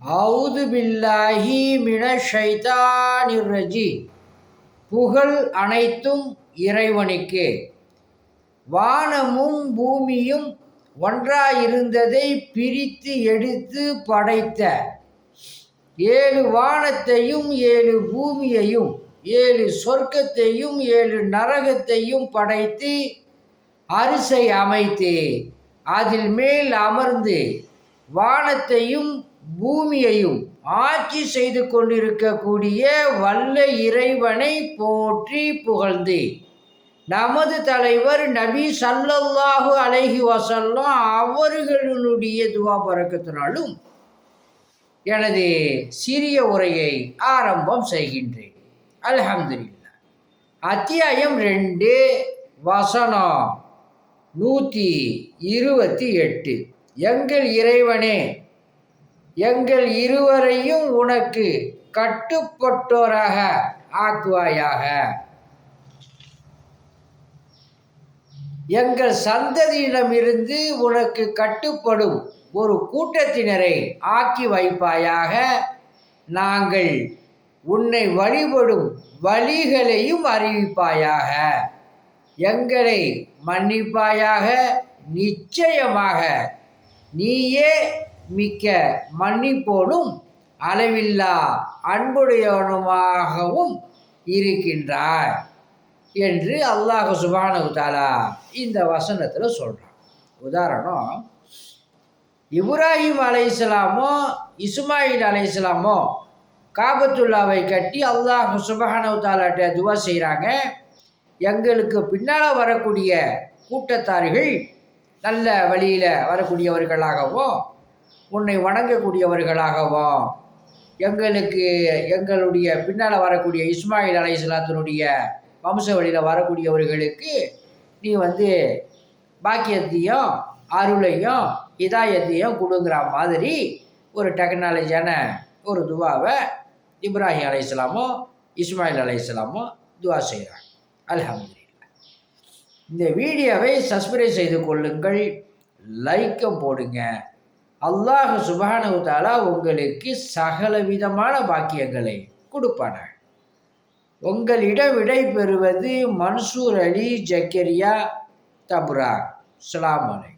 அவுது பில்லாஹி மினஷ் ஷைத்தானிர் ரஜீம். புகழ் அனைத்தும் இறைவனுக்கே. வானமும் பூமியும் ஒன்றாயிருந்ததை பிரித்து எடுத்து படைத்த, 7 வானத்தையும் 7 பூமியையும் 7 சொர்க்கத்தையும் 7 நரகத்தையும் படைத்து அரிசை அமைத்து அதில் மேல் அமர்ந்து வானத்தையும் பூமியையும் ஆட்சி செய்து கொண்டிருக்கக்கூடிய வல்ல இறைவனை போற்றி புகழ்ந்து, நமது தலைவர் நபி ஸல்லல்லாஹு அலைஹி வஸல்லம் அவர்களுடைய துவா பரக்கத்தினாலும் எனது சிறிய உரையை ஆரம்பம் செய்கின்றேன். அல்ஹம்துலில்லாஹ். அத்தியாயம் 2, வசனம் 128. எங்கள் இறைவனே, எங்கள் இருவரையும் உனக்கு கட்டுப்பட்டோராக ஆக்குவாயாக. எங்கள் சந்ததியிடமிருந்து உனக்கு கட்டுப்படும் ஒரு கூட்டத்தினரை ஆக்கி வைப்பாயாக. நாங்கள் உன்னை வழிபடும் வழிகளையும் அறிவிப்பாயாக. எங்களை மன்னிப்பாயாக. நிச்சயமாக நீயே மிக்க மன்னிப்போனும் அளவில்லா அன்புடையவனுமாகவும் இருக்கின்றாய் என்று அல்லாஹ் சுப்ஹானஹு தஆலா இந்த வசனத்தில் சொல்கிறான். உதாரணம், இப்ராஹிம் அலைஹிஸ்ஸலாமோ இஸ்மாயில் அலைஹிஸ்ஸலாமோ காபத்துல்லாவை கட்டி அல்லாஹ் சுப்ஹானஹு தஆலாட்ட துவா செய்கிறாங்க. எங்களுக்கு பின்னால் வரக்கூடிய கூட்டத்தார்கள் நல்ல வழியில் வரக்கூடியவர்களாகவும் உன்னை வணங்கக்கூடியவர்களாகவும், எங்களுடைய பின்னால் வரக்கூடிய இஸ்மாயில் அலைஹிஸ்ஸலாத்தினுடைய வம்ச வழியில் வரக்கூடியவர்களுக்கு நீ பாக்கியத்தையும் அருளையும் ஹிதாயத்தையும் கொடுங்கிற மாதிரி ஒரு டெக்னாலஜியான ஒரு துவாவை இப்ராஹிம் அலைஹிஸ்ஸலாமோ இஸ்மாயில் அலைஹிஸ்ஸலாமோ துவா செய்கிறாங்க. அல்ஹம்துலில்லாஹ். இந்த வீடியோவை சப்ஸ்கிரைப் செய்து கொள்ளுங்கள், லைக்கம் போடுங்க. அல்லாஹ் சுப்ஹானஹு தஆலா உங்களுக்கு சகல விதமான பாக்கியங்களை கொடுப்பான. உங்களிடம் விடை பெறுவது மன்சூர் அலி ஜக்கரியா தப்ராக். அஸ்ஸலாமு அலைக்கும்.